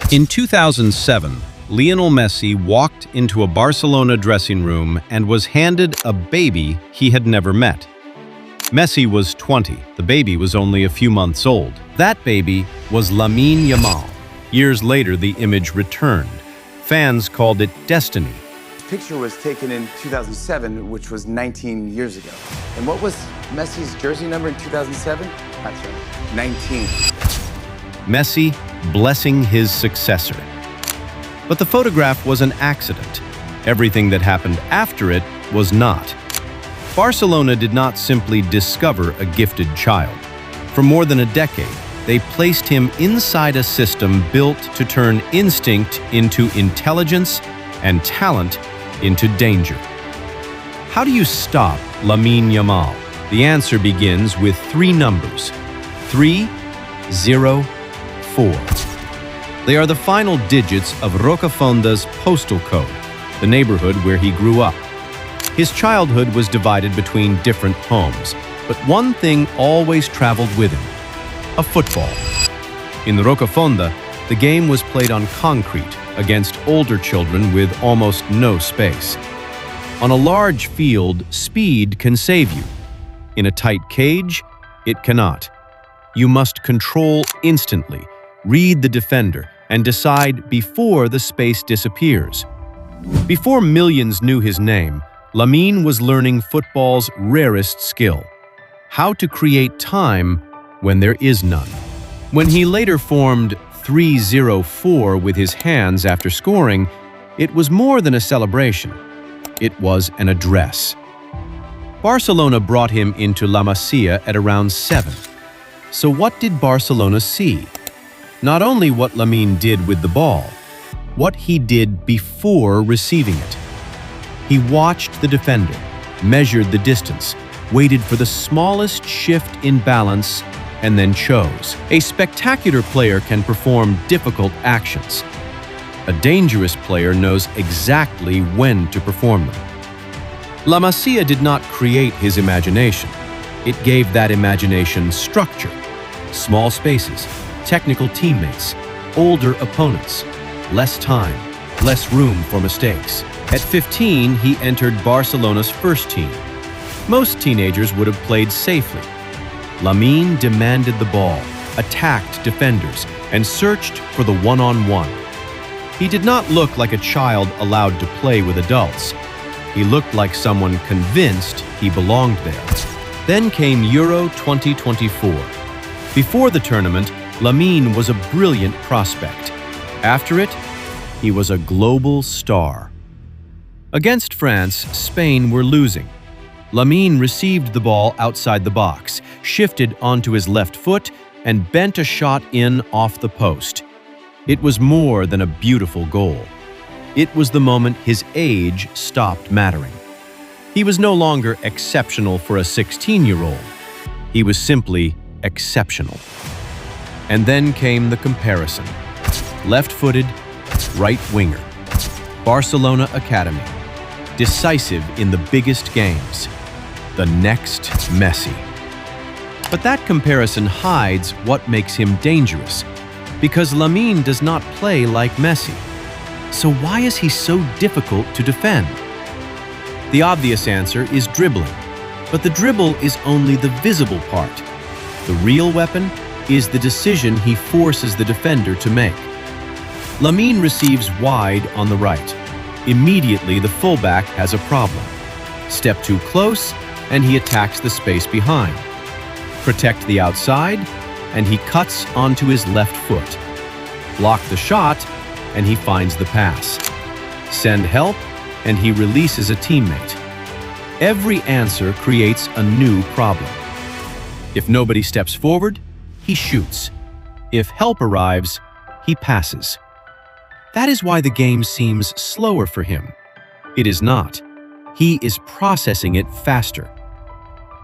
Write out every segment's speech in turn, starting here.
In 2007, Lionel Messi walked into a Barcelona dressing room and was handed a baby he had never met. Messi was 20. The baby was only a few months old. That baby was Lamine Yamal. Years later, the image returned. Fans called it destiny. The picture was taken in 2007, which was 19 years ago. And what was Messi's jersey number in 2007? That's right, 19. Messi blessing his successor. But the photograph was an accident. Everything that happened after it was not. Barcelona did not simply discover a gifted child. For more than a decade, they placed him inside a system built to turn instinct into intelligence and talent into danger. How do you stop Lamine Yamal? The answer begins with three numbers: 3, 0, 4. They are the final digits of Rocafonda's postal code, the neighborhood where he grew up. His childhood was divided between different homes, but one thing always traveled with him: a football. In Rocafonda, the game was played on concrete against older children with almost no space. On a large field, speed can save you. In a tight cage, it cannot. You must control instantly, read the defender, and decide before the space disappears. Before millions knew his name, Lamine was learning football's rarest skill: how to create time when there is none. When he later formed 3-0-4 with his hands after scoring, it was more than a celebration. It was an address. Barcelona brought him into La Masia at around 7. So what did Barcelona see? Not only what Lamine did with the ball, what he did before receiving it. He watched the defender, measured the distance, waited for the smallest shift in balance, and then chose. A spectacular player can perform difficult actions. A dangerous player knows exactly when to perform them. La Masia did not create his imagination. It gave that imagination structure: small spaces, technical teammates, older opponents, less time, less room for mistakes. At 15, he entered Barcelona's first team. Most teenagers would have played safely. Lamine demanded the ball, attacked defenders, and searched for the one-on-one. He did not look like a child allowed to play with adults. He looked like someone convinced he belonged there. Then came Euro 2024. Before the tournament, Lamine was a brilliant prospect. After it, he was a global star. Against France, Spain were losing. Lamine received the ball outside the box, shifted onto his left foot, and bent a shot in off the post. It was more than a beautiful goal. It was the moment his age stopped mattering. He was no longer exceptional for a 16-year-old. He was simply exceptional. And then came the comparison. Left-footed, right winger. Barcelona Academy. Decisive in the biggest games. The next Messi. But that comparison hides what makes him dangerous, because Lamine does not play like Messi. So why is he so difficult to defend? The obvious answer is dribbling, but the dribble is only the visible part. The real weapon is the decision he forces the defender to make. Lamine receives wide on the right. Immediately, the fullback has a problem. Step too close, and he attacks the space behind. Protect the outside, and he cuts onto his left foot. Block the shot, and he finds the pass. Send help, and he releases a teammate. Every answer creates a new problem. If nobody steps forward, he shoots. If help arrives, he passes. That is why the game seems slower for him. It is not. He is processing it faster.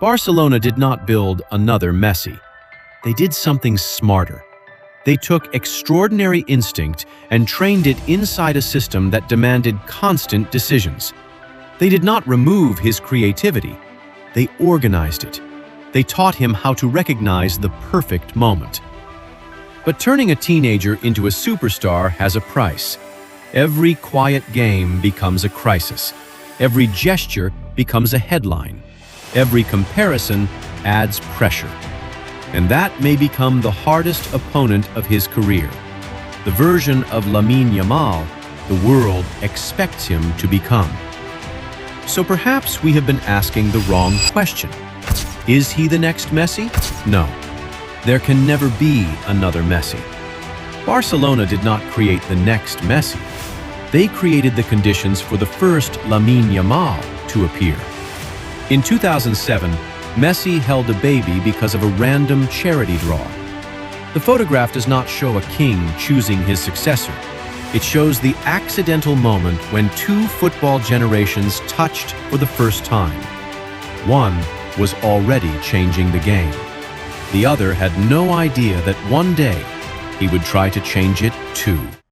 Barcelona did not build another Messi. They did something smarter. They took extraordinary instinct and trained it inside a system that demanded constant decisions. They did not remove his creativity. They organized it. They taught him how to recognize the perfect moment. But turning a teenager into a superstar has a price. Every quiet game becomes a crisis. Every gesture becomes a headline. Every comparison adds pressure. And that may become the hardest opponent of his career. The version of Lamine Yamal the world expects him to become. So perhaps we have been asking the wrong question. Is he the next Messi? No. There can never be another Messi. Barcelona did not create the next Messi. They created the conditions for the first Lamine Yamal to appear. In 2007, Messi held a baby because of a random charity draw. The photograph does not show a king choosing his successor. It shows the accidental moment when two football generations touched for the first time. One was already changing the game. The other had no idea that one day he would try to change it too.